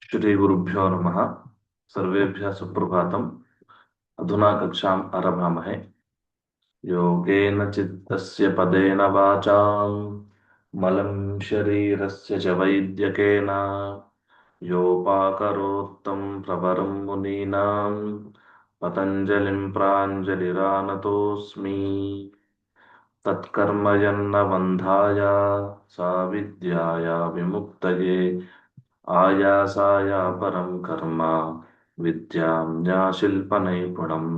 श्री गुरुभ्यो नमः। सर्वेभ्यः सुप्रभातम्। अधुना कक्षाम् आरभामहे। योगेन चित्तस्य पदेन वाचाम् मलं शरीरस्य च वैद्यकेन योपाकरोत्तं प्रवरं मुनीनां पतञ्जलिं प्राञ्जलिरानतोऽस्मि। तत्कर्म यन्न बन्धाय सा विद्याय विमुक्तये आयासाय परं कर्म विद्यां न्याशिल्पनैपुणम्।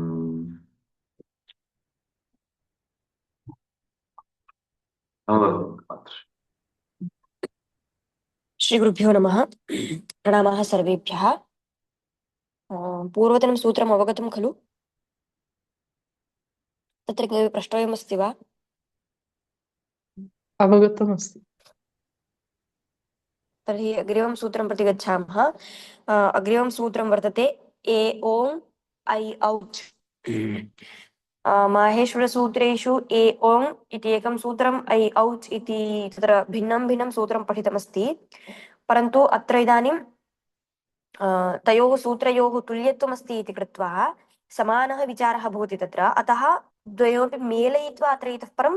श्री गुरुभ्यो नमः। प्रणामाः सर्वेभ्यः। पूर्वतनं सूत्रम् अवगतं खलु? तत्र किमपि प्रष्टव्यमस्ति वा? अवगतमस्ति। तर्हि अग्रिमं सूत्रं प्रति गच्छामः। अग्रिमं सूत्रं वर्तते ए ओङ् ऐ औच्। माहेश्वरसूत्रेषु ए ओङ् इति एकं सूत्रम्, ऐ औच् इति तत्र भिन्नं भिन्नं सूत्रं पठितमस्ति। परन्तु अत्र इदानीं तयोः सूत्रयोः तुल्यत्वमस्ति इति कृत्वा समानः विचारः भवति तत्र। अतः द्वयोमपि मेलयित्वा अत्र इतः परं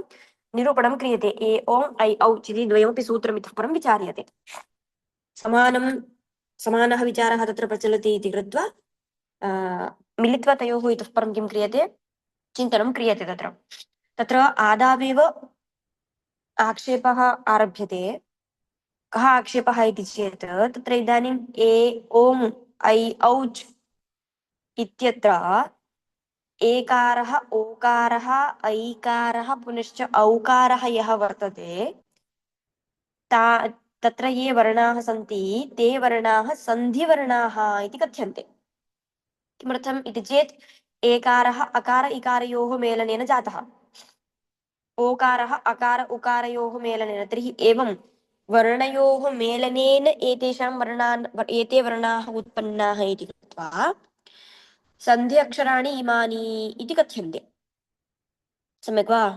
निरूपणं क्रियते। ए ओङ् ऐ औच् इति द्वयमपि सूत्रम् इतः परं विचार्यते। समानः विचारः तत्र प्रचलति इति कृत्वा मिलित्वा तयोः इतः परं किं क्रियते? चिन्तनं क्रियते। तत्र आदावेव आक्षेपः आरभ्यते। कः आक्षेपः इति चेत् तत्र इदानीम् ए ओङ् ऐ औच् इत्यत्र एकारः, ओकारः, ऐकारः पुनश्च औकारः यः वर्तते तत्र ये वर्णाः सन्ति ते वर्णाः सन्धिवर्णाः इति कथ्यन्ते। किमर्थम् इति चेत् एकारः अकार इकारयोः मेलनेन जातः, ओकारः अकार उकारयोः मेलनेन। तर्हि एवं वर्णयोः मेलनेन एते वर्णाः उत्पन्नाः इति कृत्वा सन्धि अक्षराणि इमानि इति कथ्यन्ते। सम्यक् वा?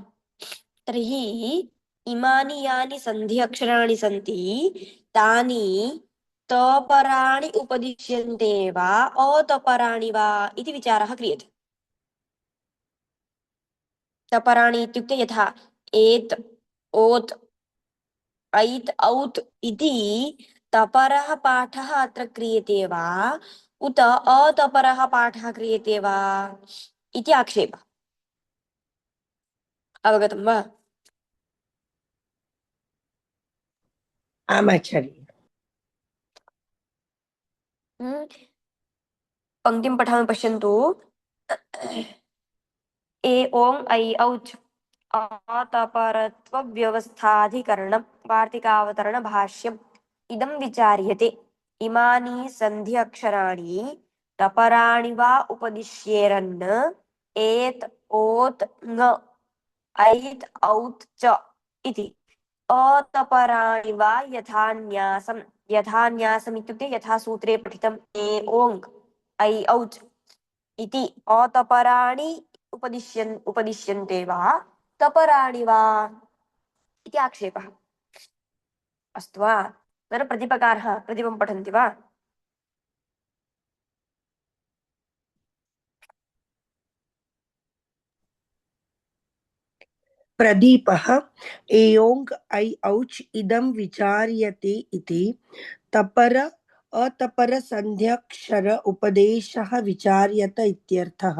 तर्हि इमानि यानि सन्धि अक्षराणि सन्ति तानि तपराणि उपदिश्यन्ते वा अतपराणि वा इति विचारः क्रियते। तपराणि इत्युक्ते यथा एत्, ओत्, ऐत्, औत् इति तपरः पाठः अत्र क्रियते वा उत अतपरः पाठः क्रियते वा इति आक्षेपः। अवगतं वा? आमाचार्य। पङ्क्तिं पठामि, पश्यन्तु। ए ओङ् ऐ औच् आतपरत्वव्यवस्थाधिकरणं वार्तिकावतरणभाष्यम् इदं विचार्यते। इमानि सन्धि अक्षराणि तपराणि वा उपदिश्येरन् एत्, ओत्, ङ, ऐत्, औत् च इति अतपराणि वा यथान्यासम्। यथान्यासम् इत्युक्ते यथा सूत्रे पठितम् ए ओङ् ऐ औच् इति अतपराणि उपदिश्यन्ते वा तपराणि वा इति आक्षेपः। अस्तु वा? तत्र प्रतिपकारः, प्रतिपं पठन्ति वा? प्रदीपः एयोङ् ऐ औच् इदं विचार्यते इति तपर अतपर सन्ध्यक्षर उपदेशः विचार्यत इत्यर्थः।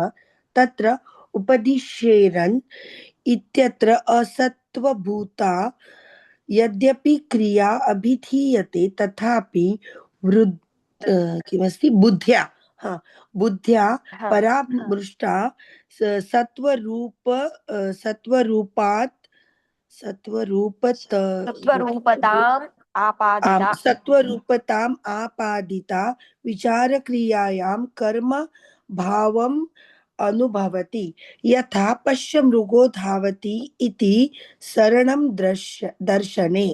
तत्र उपदिश्येरन् इत्यत्र असत्त्वभूता यद्यपि क्रिया अभिधीयते तथापि किमस्ति बुद्ध्या बुद्ध्या परामृष्टा सत्वरूपात् सत्वरूपताम् आपादिता। सत्वरूपताम् आपादिता विचारक्रियायां कर्म भावम् अनुभवति। यथा पश्य मृगो धावति इति सरणं दर्शने।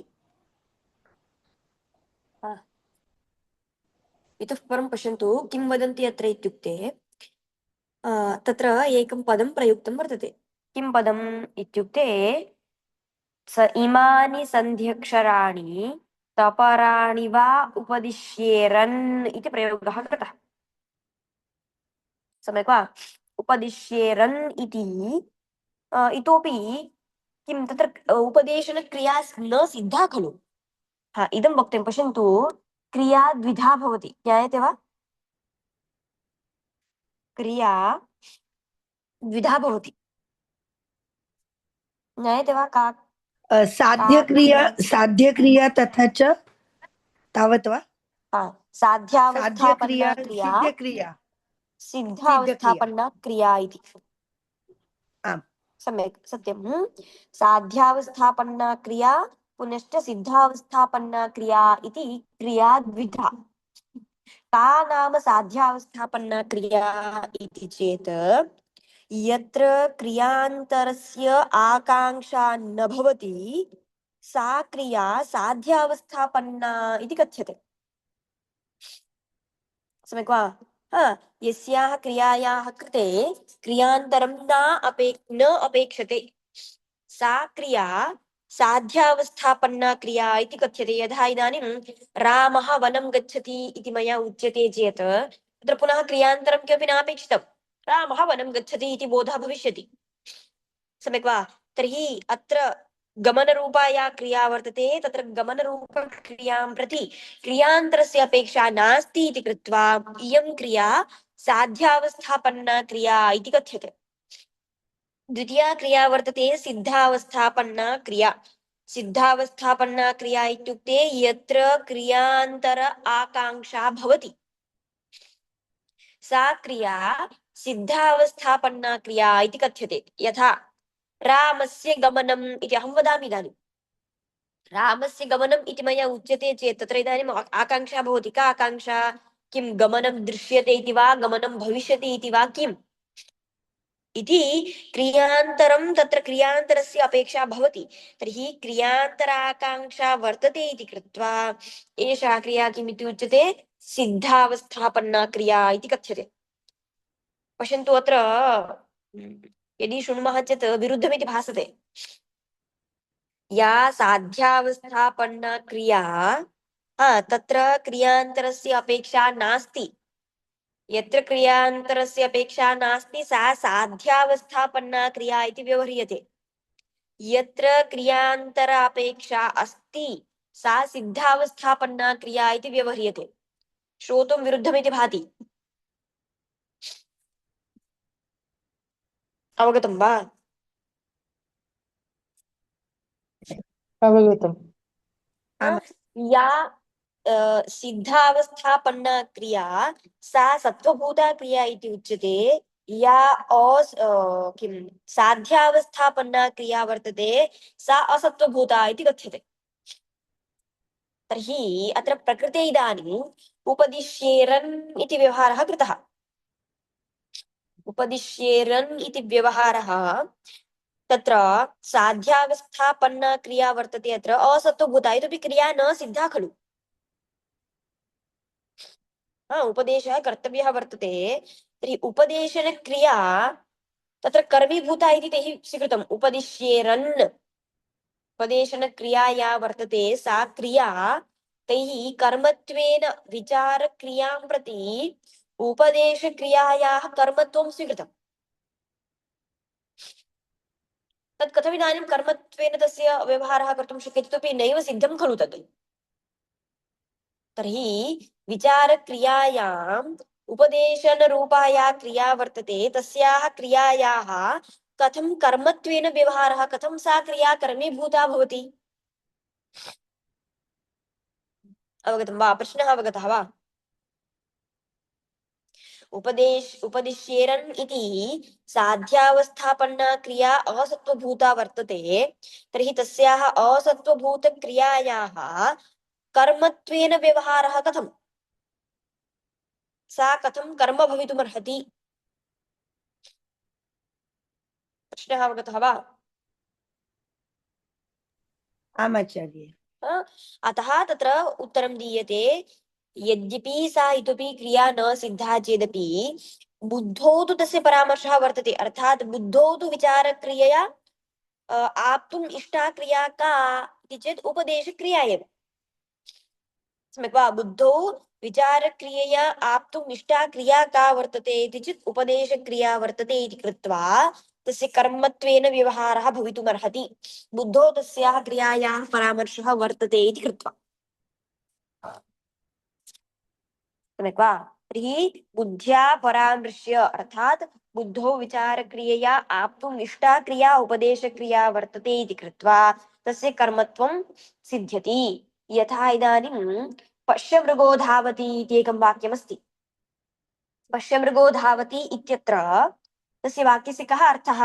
इतः परं पश्यन्तु किं वदन्ति अत्र इत्युक्ते तत्र एकं पदं प्रयुक्तं वर्तते। किं पदम् इत्युक्ते स इमानि सन्ध्यक्षराणि तपराणि वा उपदिश्येरन् इति प्रयोगः कृतः। सम्यक् वा? उपदिश्येरन् इति इतोपि किं तत्र उपदेशनक्रिया न सिद्धा खलु। हा, इदं वक्तव्यं। पश्यन्तु, क्रिया द्विधा भवति, ज्ञायते वा? क्रिया द्विधा भवति, ज्ञायते वा? का का साध्यक्रिया क्रिया? साध्यक्रिया तथा च तावत् वा? हा, साध्यक्रिया साध्यावस्थापन्ना क्रिया, सिद्धक्रिया सिद्धक्रिया सिद्धावस्थापन्ना क्रिया इति। आम्। सम्यक्, सत्यं। साध्यावस्थापन्ना क्रिया पुनश्च सिद्धावस्थापन्ना क्रिया इति क्रिया द्विधा। का नाम साध्यावस्थापन्ना क्रिया इति चेत् यत्र क्रियान्तरस्य आकाङ्क्षा न भवति सा क्रिया साध्यावस्थापन्ना इति कथ्यते। सम्यक् वा? हा, यस्याः क्रियायाः कृते क्रियान्तरं न अपेक्षते सा क्रिया साध्यावस्थापन्ना क्रिया इति कथ्यते। यथा इदानीं रामः वनं गच्छति इति मया उच्यते चेत् तत्र पुनः क्रियान्तरं किमपि नापेक्षितं, रामः वनं गच्छति इति बोधः भविष्यति। सम्यक् वा? तर्हि अत्र गमनरूपा या क्रिया वर्तते तत्र गमनरूपक्रियां प्रति क्रियान्तरस्य अपेक्षा नास्ति इति कृत्वा इयं क्रिया साध्यावस्थापन्ना क्रिया इति कथ्यते। द्वितीया क्रिया वर्तते सिद्धावस्थापन्ना क्रिया। सिद्धावस्थापन्ना क्रिया इत्युक्ते यत्र क्रियान्तर आकाङ्क्षा भवति सा क्रिया सिद्धावस्थापन्ना क्रिया इति कथ्यते। यथा रामस्य गमनम् इति अहं वदामि इदानीं। रामस्य गमनम् इति मया उच्यते चेत् तत्र इदानीम् आकाङ्क्षा भवति। का आकाङ्क्षा? किं गमनं दृश्यते इति वा, गमनं भविष्यति इति वा, किम् इति क्रियान्तरं तत्र क्रियान्तरस्य अपेक्षा भवति। तर्हि क्रियान्तराकाङ्क्षा वर्तते इति कृत्वा एषा क्रिया किम् इति उच्यते? सिद्धावस्थापन्ना क्रिया इति कथ्यते। पश्यन्तु, अत्र यदि शृणुमः चेत् विरुद्धमिति भासते। या साध्यावस्थापन्ना क्रिया, तत्र क्रियान्तरस्य अपेक्षा नास्ति। यत्र क्रियान्तरस्य अपेक्षा नास्ति सा साध्यावस्थापन्ना क्रिया इति व्यवह्रियते। यत्र क्रियान्तर अपेक्षा अस्ति सा सिद्धावस्थापन्ना क्रिया इति व्यवह्रियते। श्रोतुं विरुद्धमिति भाति। अवगतं वा? अवगतम्। आम्। या सिद्धावस्थापन्ना क्रिया सा सत्त्वभूता क्रिया इति उच्यते। या किं साध्यावस्थापन्ना क्रिया वर्तते सा असत्त्वभूता इति कथ्यते। तर्हि अत्र प्रकृते इदानीम् उपदिश्येरन् इति व्यवहारः कृतः। उपदिश्येरन् इति व्यवहारः तत्र साध्यावस्थापन्ना क्रिया वर्तते, अत्र असत्त्वभूता, इतोपि क्रिया न सिद्धा खलु। उपदेशः कर्तव्यः वर्तते। तर्हि उपदेशनक्रिया तत्र कर्मीभूता इति तैः स्वीकृतम्। उपदिश्येरन् उपदेशनक्रिया या वर्तते सा क्रिया तैः कर्मत्वेन विचारक्रियां प्रति उपदेशक्रियायाः कर्मत्वं स्वीकृतम्। तत् कथमिदानीं कर्मत्वेन तस्य व्यवहारः कर्तुं शक्यते? इतोपि नैव सिद्धं खलु तत्। तर्हि विचारक्रियायाम् उपदेशनरूपा या क्रिया वर्तते तस्याः क्रियायाः कथं कर्मत्वेन व्यवहारः, कथं सा क्रिया कर्मीभूता भवति? अवगतं वा? प्रश्नः अवगतः वा? उपदिश्येरन् इति साध्यावस्थापन्ना क्रिया असत्त्वभूता वर्तते। तर्हि तस्याः असत्त्वभूतक्रियायाः कर्मत्वेन व्यवहारः कथम्? सा कथं कर्म भवितुमर्हति? प्रश्नः अवगतः वा? आम् आचार्य। अतः तत्र उत्तरं दीयते, यद्यपि सा इतोपि क्रिया न सिद्धा चेदपि बुद्धौ तु तस्य परामर्शः वर्तते। अर्थात् बुद्धौ तु विचारक्रियया आप्तुम् इष्टा क्रिया का इति चेत् उपदेशक्रिया एव। सम्यक् वा? बुद्धौ विचारक्रियया आप्तुं निष्ठा क्रिया का वर्तते इति चेत् उपदेशक्रिया वर्तते इति कृत्वा तस्य कर्मत्वेन व्यवहारः भवितुमर्हति। बुद्धौ तस्याः क्रियायाः परामर्शः वर्तते इति कृत्वा। सम्यक् वा? तर्हि बुद्ध्या परामृश्य अर्थात् बुद्धौ विचारक्रियया आप्तुं निष्ठा क्रिया उपदेशक्रिया वर्तते इति कृत्वा तस्य कर्मत्वं सिद्ध्यति। यथा इदानीं पश्य मृगो धावति इति एकं वाक्यमस्ति। पश्य मृगो धावति इत्यत्र तस्य वाक्यस्य कः अर्थः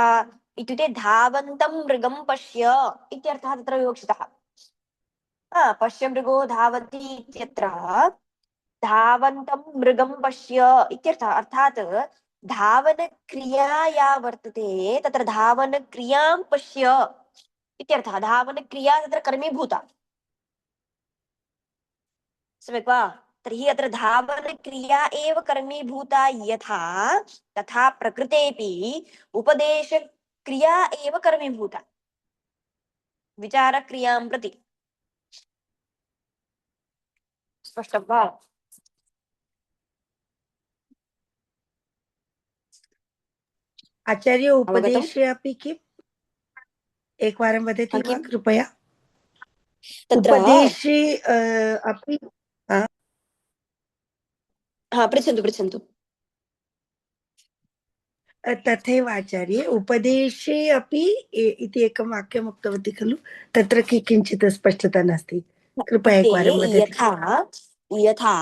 इत्युक्ते धावन्तं मृगं पश्य इत्यर्थः तत्र विवक्षितः। पश्य मृगो धावति इत्यत्र धावन्तं मृगं पश्य इत्यर्थः। अर्थात् धावनक्रिया या वर्तते तत्र धावनक्रियां पश्य इत्यर्थः। धावनक्रिया तत्र कर्मीभूता। सम्यक् वा? तर्हि अत्र धावनक्रिया एव कर्मीभूता यथा तथा प्रकृतेऽपि उपदेशक्रिया एव कर्मीभूता विचारक्रियां प्रति। स्पष्टं वा? आचार्य अवगतम्? उपदेशे अपि किम् एकवारं वदति वा किम्? कृपया? तत्र उपदेशे अपि पृच्छन्तु पृच्छन्तु। तथैव आचार्य उपदेशे अपि इति एकं वाक्यम् उक्तवती खलु, तत्र किञ्चित् स्पष्टता नास्ति, कृपया इत्युक्ते एकवारं वदति। यथा यथा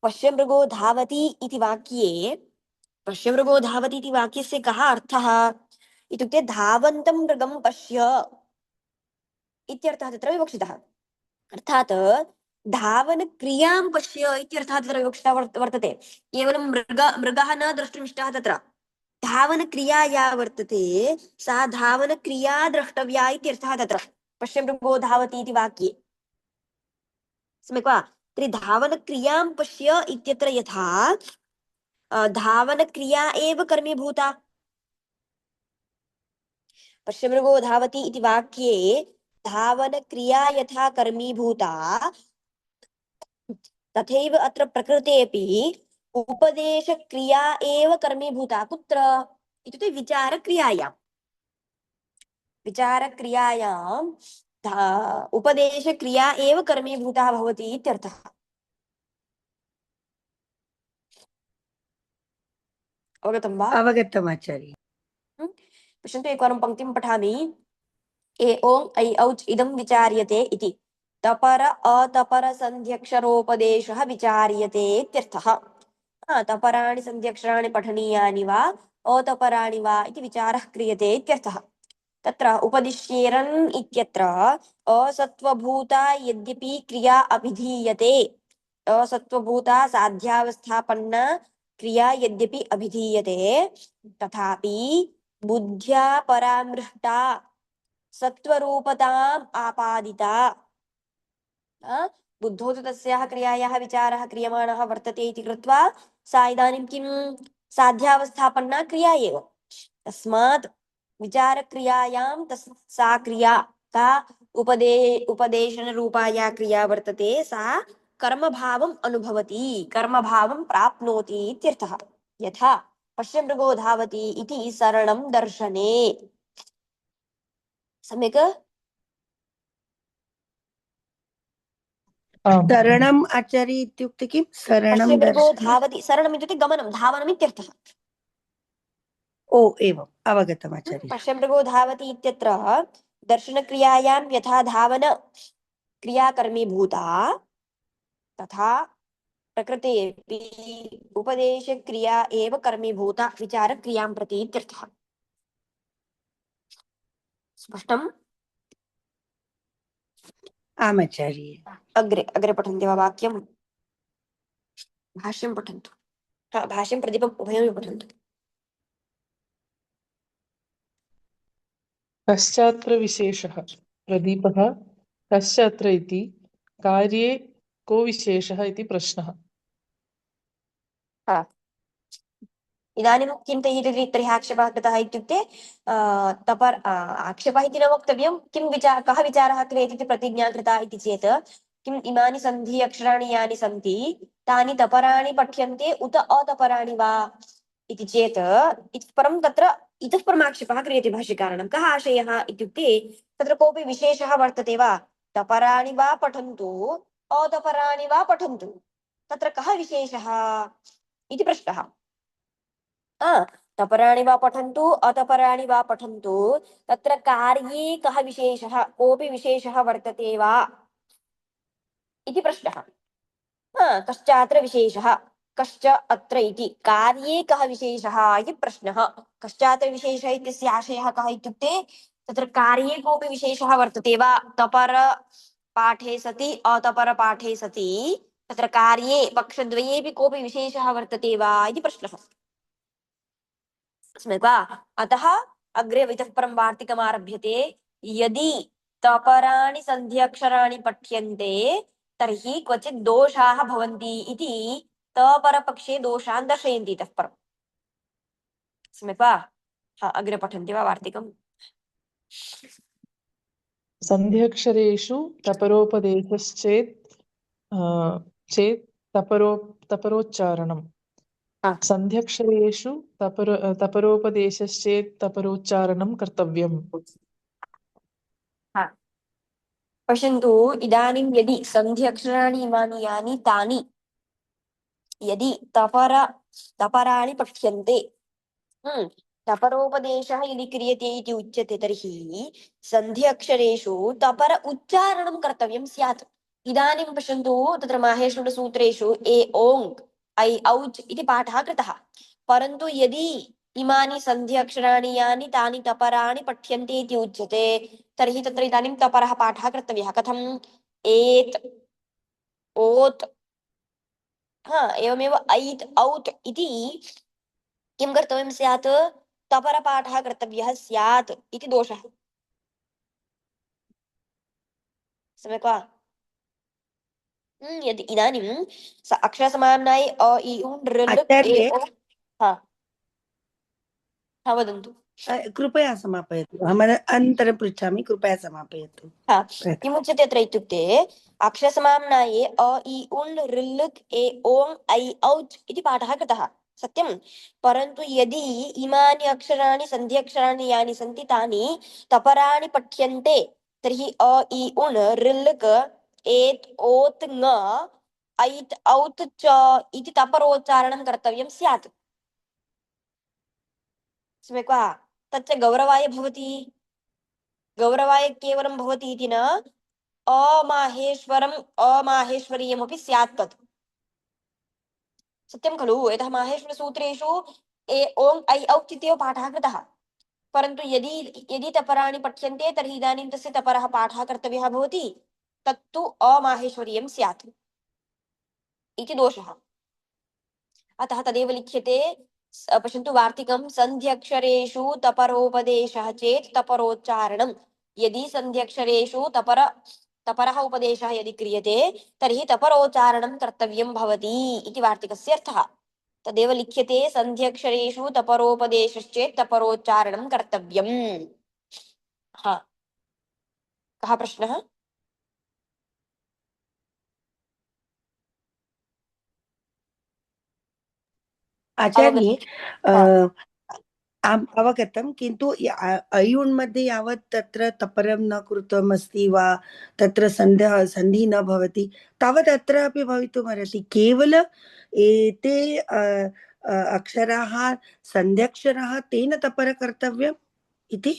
पश्यमृगो धावति इति वाक्ये पश्यमृगो धावति इति वाक्यस्य कः अर्थः इत्युक्ते धावन्तं मृगं पश्य इत्यर्थः तत्र विवक्षितः। अर्थात् धावनक्रियां पश्य इत्यर्थः तत्र विवक्षितः वर्तते। केवलं मृगः न द्रष्टुमिष्टः तत्र धावनक्रिया या वर्तते सा धावनक्रिया द्रष्टव्या इत्यर्थः तत्र पश्यमृगो धावति इति वाक्ये। सम्यक् वा? तर्हि धावनक्रियां पश्य इत्यत्र यथा धावनक्रिया एव कर्मीभूता। पश्यमृगो धावति इति वाक्ये धावनक्रिया यथा कर्मीभूता तथैव अत्र प्रकृते अपि उपदेशक्रिया एव कर्मीभूता। कुत्र इत्युक्ते विचारक्रियायां। विचारक्रियायां उपदेशक्रिया एव कर्मीभूता भवति इत्यर्थः। अवगतं वा? अवगतम् आचार्य। पश्यन्तु एकवारं पङ्क्तिं पठामि। ए ओं ऐ औच् इदं विचार्यते इति तपर अतपर सन्ध्यक्षरोपदेशः विचार्यते इत्यर्थः। तपराणि सन्ध्यक्षराणि पठनीयानि वा अतपराणि वा इति विचारः क्रियते इत्यर्थः। तत्र उपदिश्येरन् इत्यत्र असत्वभूता यद्यपि क्रिया अभिधीयते असत्वभूता साध्यावस्थापन्ना क्रिया यद्यपि अभिधीयते तथापि बुद्ध्या परामृष्टा सत्वरूपताम् आपादिता। बुद्धौ तु तस्याः क्रियायाः विचारः क्रियमाणः वर्तते इति कृत्वा सा इदानीं किं साध्यावस्थापन्ना क्रिया एव। तस्मात् विचारक्रियायां सा क्रिया का उपदेशनरूपा या क्रिया वर्तते सा कर्मभावम् अनुभवति कर्मभावं प्राप्नोति इत्यर्थः। यथा पश्यमृगो धावति इति सरणं दर्शने। सम्यक्? शरणम् आचार्य इत्युक्ते किं? शरणं पश्यमृगो दर्शने। धावति शरणम् इत्युक्ते गमनं धावनम् इत्यर्थः। ओ एवम्, अवगतम् आचार्य। पश्यमृगो धावति इत्यत्र दर्शनक्रियायां यथा धावन क्रियाकर्मी भूता तथा प्रकृतेऽपि उपदेशक्रिया एव कर्मीभूता विचारक्रियां प्रति इत्यर्थः। स्पष्टम्? आम् आचार्य। अग्रे अग्रे पठन्ति वा वाक्यं? भाष्यं पठन्तु। भाष्यं प्रदीपम् उभयमपि पठन्तु। कश्चात्र विशेषः प्रदीपः कश्चात्र इति कार्ये को विशेषः इति प्रश्नः। इदानीं किं तर्हि आक्षेपः कृतः इत्युक्ते आक्षेपः इति न वक्तव्यं। कः विचारः क्रियते इति प्रतिज्ञा कृता इति चेत् किम् इमानि सन्धि अक्षराणि यानि सन्ति तानि तपराणि पठ्यन्ते उत अतपराणि वा इति चेत् इतः परं तत्र इतः परमाक्षेपः क्रियते भाष्यकारणं। कः आशयः इत्युक्ते तत्र कोऽपि विशेषः वर्तते वा? तपराणि वा पठन्तु अतपराणि वा पठन्तु, तत्र कः विशेषः इति प्रश्नः। तपराणि वा पठन्तु अतपराणि वा पठन्तु, तत्र कार्ये कः विशेषः, कोऽपि विशेषः वर्तते वा इति प्रश्नः। कश्चात्र विशेषः, कश्च अत्र इति कार्ये कः विशेषः इति प्रश्नः। कश्चात्र विशेषः इत्यस्य आशयः कः इत्युक्ते तत्र कार्ये कोऽपि विशेषः वर्तते वा? तपर पाठे सति अतपर पाठे सति तत्र कार्ये पक्षद्वयेपि कोऽपि विशेषः वर्तते वा इति प्रश्नः। सम्यक् वा? अतः अग्रे इतः परं वार्तिकमारभ्यते। यदि तपराणि सन्ध्यक्षराणि पठ्यन्ते तर्हि क्वचित् दोषाः भवन्ति इति तपरपक्षे दोषान् दर्शयन्ति इतः परम्। सम्यक् वा? अग्रे पठन्ति वा वार्तिकम्? सन्ध्यक्षरेषु तपरोपदेशश्चेत् चेत् तपरोच्चारणम्। सन्ध्यक्षरेषु तपरोपदेशश्चेत् तपरोच्चारणं कर्तव्यम्। पश्यन्तु, इदानीं यदि सन्धि अक्षराणि इमानि यानि तानि यदि तपराणि पठ्यन्ते, तपरोपदेशः यदि क्रियते इति उच्यते तर्हि सन्धि अक्षरेषु तपर उच्चारणं कर्तव्यं स्यात्। इदानीं पश्यन्तु, तत्र माहेश्वरसूत्रेषु ए ओङ् ऐ औच् इति पाठः कृतः, परन्तु यदि इमानि सन्धि अक्षराणि यानि तानि तपराणि पठ्यन्ते इति उच्यते तर्हि तत्र इदानीं तपरः पाठः कर्तव्यः। कथम्? एत् ओत् एवमेव ऐत् औत् इति किं कर्तव्यं स्यात्? तपरपाठः कर्तव्यः स्यात् इति दोषः। सम्यक् वा? यदि इदानीं अक्षरसमाम्नाये अ इ उ ऋ लृ ए आचार्ये, ओ वदन्तु। कृपया समापयतु। अहम् अनन्तरं पृच्छामि, कृपया समापयतु। किमुच्यते अत्र इत्युक्ते अक्षरसमाम्नाये अ इ उण् ऋल् ए ओङ् ऐ औच् इति पाठः कृतः, सत्यं। परन्तु यदि इमानि अक्षराणि सन्ध्यक्षराणि यानि सन्ति तानि तपराणि पठ्यन्ते तर्हि अ इ उण् ऋल् एत् ओत् ङ ऐत् औत् च इति तपरोच्चारणं कर्तव्यं स्यात्। सम्यक् वा? तच्च गौरवाय भवति, गौरवाय केवलं भवति इति न, अमाहेश्वरम् अमाहेश्वरीयमपि स्यात् तत्। सत्यं खलु? यतः माहेश्वरसूत्रेषु ए ओङ् ऐ औच् इत्येव पाठः कृतः, परन्तु यदि यदि तपराणि पठ्यन्ते तर्हि इदानीं तस्य तपरः पाठः कर्तव्यः भवति, तत्तु अमाहेश्वरीयं स्यात् इति दोषः। अतः तदेव लिख्यते। पश्यन्तु वार्तिकं, सन्ध्यक्षरेषु तपरोपदेशः चेत् तपरोच्चारणं। यदि सन्ध्यक्षरेषु तपरः उपदेशः यदि क्रियते तर्हि तपरोच्चारणं कर्तव्यं भवति इति वार्तिकस्य अर्थः। तदेव लिख्यते, सन्ध्यक्षरेषु तपरोपदेशश्चेत् तपरोच्चारणं कर्तव्यम्। कः प्रश्नः? आचार्ये, अवगतं? आम् अवगतं, किन्तु अयुण् मध्ये यावत् तत्र तपरं न कृतमस्ति वा, तत्र सन्धि न भवति, तावत् अत्र अपि भवितुमर्हति। केवल एते अक्षराः सन्ध्यक्षराः तेन तपर कर्तव्यम् इति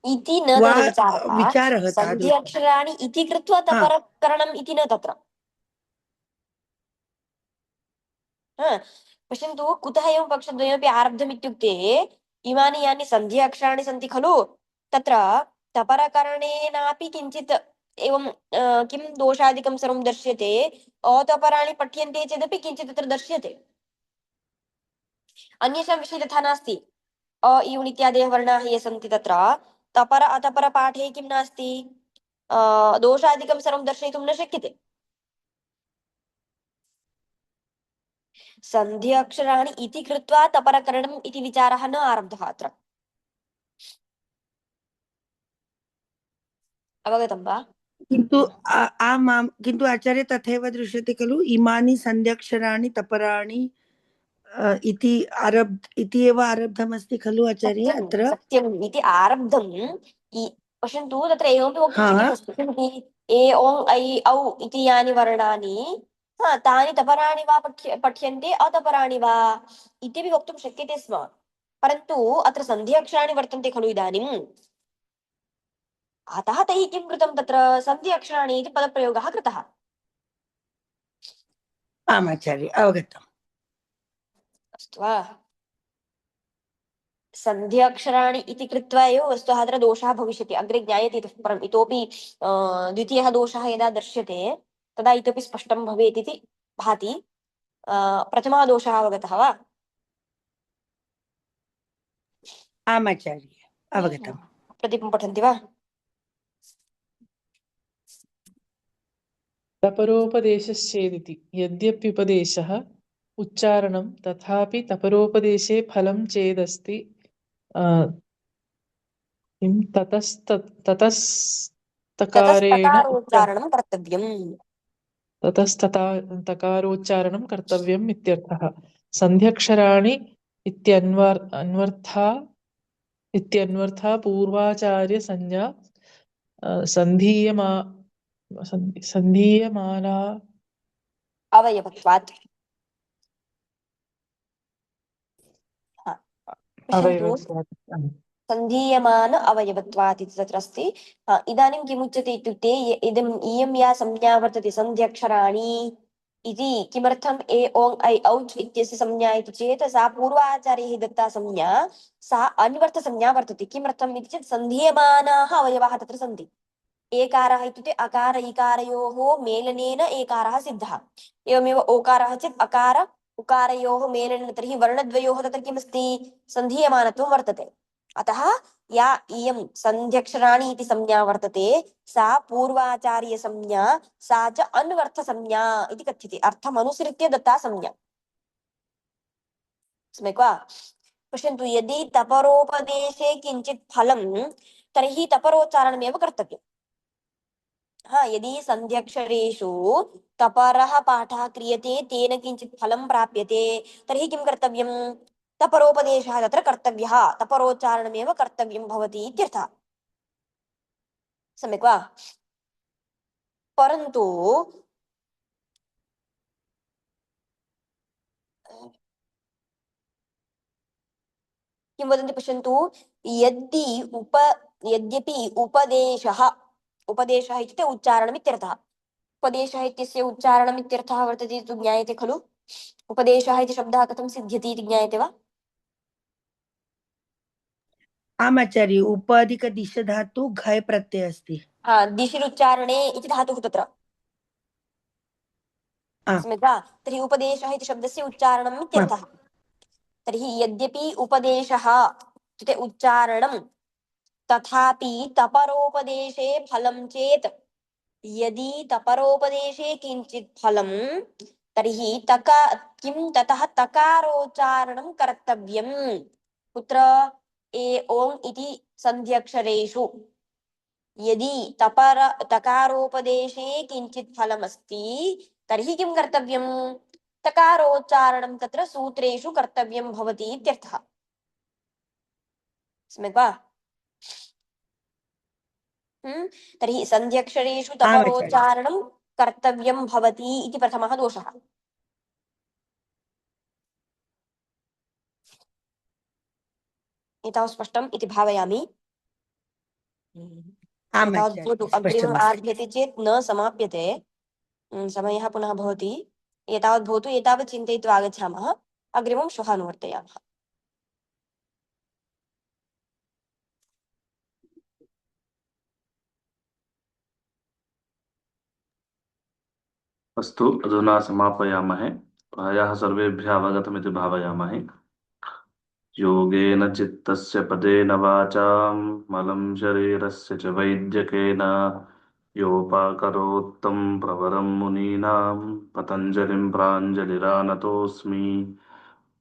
इति न वा तत्र विचारः। विचारः सन्धि तादृशः। अक्षराणि इति कृत्वा हा, तपरकरणम् इति न तत्र। पश्यन्तु, कुतः एवं पक्षद्वयमपि आरब्धम् इत्युक्ते इमानि यानि सन्धि अक्षराणि सन्ति खलु, तत्र तपरकरणेनापि किञ्चित् एवं किं दोषादिकं सर्वं दर्श्यते। अतपराणि पठ्यन्ते चेदपि किञ्चित् तत्र दर्श्यते। अन्येषां विषये तथा नास्ति। अ इ उण् इत्यादयः वर्णाः ये सन्ति तत्र तपर अतपर पाठे किं नास्ति, दोषादिकं सर्वं दर्शयितुं न शक्यते। सन्धि अक्षराणि इति कृत्वा तपरकरणम् इति विचारः न आरब्धः अत्र। अवगतं वा? किन्तु आम् किन्तु आचार्य तथैव दृश्यते खलु इमानि सन्ध्यक्षराणि तपराणि इति एव आरब्धमस्ति खलु आचार्य सत्यं अत्र सत्यम् इति आरब्धम् पश्यन्तु तत्र एवमपि वक्तुं हा शक्यमस्ति किमिति ए ओङ् ऐ औ इति यानि वर्णानि तानि तपराणि वा पठ्यन्ते अतपराणि वा इत्यपि वक्तुं शक्यते स्म परन्तु अत्र सन्धि अक्षराणि वर्तन्ते खलु इदानीम् अतः तैः किं कृतं तत्र सन्धि अक्षराणि इति पदप्रयोगः कृतः आम् आचार्य अवगतम् अस्तु वा सन्धि अक्षराणि इति कृत्वा एव वस्तुतः अत्र दोषः भविष्यति अग्रे ज्ञायते इतः परम् इतोपि द्वितीयः दोषः यदा दृश्यते तदा इतोपि स्पष्टं भवेत् इति भाति प्रथमः दोषः अवगतः वा आम् आचार्य अवगतम् प्रदीपं पठन्ति वा तपरोपदेशश्चेदिति यद्यप्युपदेशः उच्चारणं तथापि तपरोपदेशे फलं चेदस्ति किं ततस्तकारेण ततस्तकारोच्चारणं कर्तव्यम् तकारोच्चारणं कर्तव्यम् इत्यर्थः सन्ध्यक्षराणि इत्यन्वर्थः पूर्वाचार्यसंज्ञा सन्धीयमाना अवयवत्वात् पश्यन्तु अवयवत्वात् सन्धीयमान अवयवत्वात् इति तत्र अस्ति इदानीं किमुच्यते इत्युक्ते इयं या संज्ञा वर्तते सन्ध्यक्षराणि इति किमर्थम् ए ओङ् ऐ औच् इत्यस्य संज्ञा इति चेत् सा पूर्वाचार्यैः दत्ता संज्ञा सा अन्वर्थसंज्ञा वर्तते किमर्थम् इति चेत् सन्धीयमानाः अवयवाः तत्र सन्ति एकारः इत्युक्ते अकार इकारयोः मेलनेन एकारः सिद्धः एवमेव ओकारः चेत् अकार उकारयोः मेलनेन तर्हि वर्णद्वयोः तत्र किमस्ति सन्धीयमानत्वं वर्तते अतः या इयं सन्ध्यक्षराणि इति संज्ञा वर्तते सा पूर्वाचार्यसंज्ञा सा च अन्वर्थसंज्ञा इति कथ्यते अर्थमनुसृत्य दत्ता संज्ञा सम्यक् वा पश्यन्तु यदि तपरोपदेशे किञ्चित् फलं तर्हि तपरोच्चारणमेव कर्तव्यम् यदि सन्ध्यक्षरेषु तपरः पाठः क्रियते तेन किञ्चित् फलं प्राप्यते तर्हि किं कर्तव्यम् तपरोपदेशः तत्र कर्तव्यः तपरोच्चारणमेव कर्तव्यं भवति इत्यर्थः सम्यक् वा परन्तु किं वदन्ति पश्यन्तु यद्यपि उपदेशः इत्युक्ते उच्चारणम् इत्यर्थः उपदेशः इत्यस्य उच्चारणम् इत्यर्थः वर्तते इति तु ज्ञायते खलु उपदेशः इति शब्दः कथं सिद्ध्यति इति ज्ञायते वा आम् आचार्य उपाधिकदिश धातु घय प्रत्यय अस्ति दिशिरुच्चारणे इति धातुः तत्र सम्यक् वा तर्हि उपदेशः इति शब्दस्य उच्चारणम् इत्यर्थः तर्हि यद्यपि उपदेशः इत्युक्ते उच्चारणं तथापि तपरोपदेशे फलं चेत् यदि तपरोपदेशे किञ्चित् फलं तर्हि किं ततः तकारोच्चारणं कर्तव्यम् कुत्र ए ओङ् इति सन्ध्यक्षरेषु यदि तकारोपदेशे किञ्चित् फलमस्ति तर्हि किं कर्तव्यम् तकारोच्चारणं तत्र सूत्रेषु कर्तव्यं भवति इत्यर्थः सम्यक् वा तर्हि सन्ध्यक्षरेषु तपरोच्चारणं कर्तव्यं भवति इति प्रथमः दोषः एतावत् स्पष्टम् इति भावयामि एतावत् भवतु अग्रिमम् आरभ्यते चेत् न समाप्यते समयः पुनः भवति एतावत् भवतु एतावत् चिन्तयित्वा आगच्छामः अग्रिमं श्वः अनुवर्तयामः अस्तु अधुना समापयामहे प्रायः सर्वेभ्यः अवगतमिति भावयामहे योगेन चित्तस्य पदेन वाचां मलं शरीरस्य च वैद्यकेन योपाकरोत्तं प्रवरं मुनीनां पतञ्जलिं प्राञ्जलिरानतोऽस्मि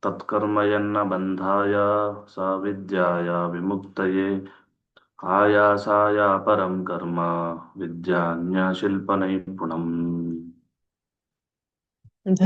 तत्कर्म यन्न बन्धाय सा विद्याय विमुक्तये आयासाय परं कर्म विद्यान्यशिल्पनैपुणम्।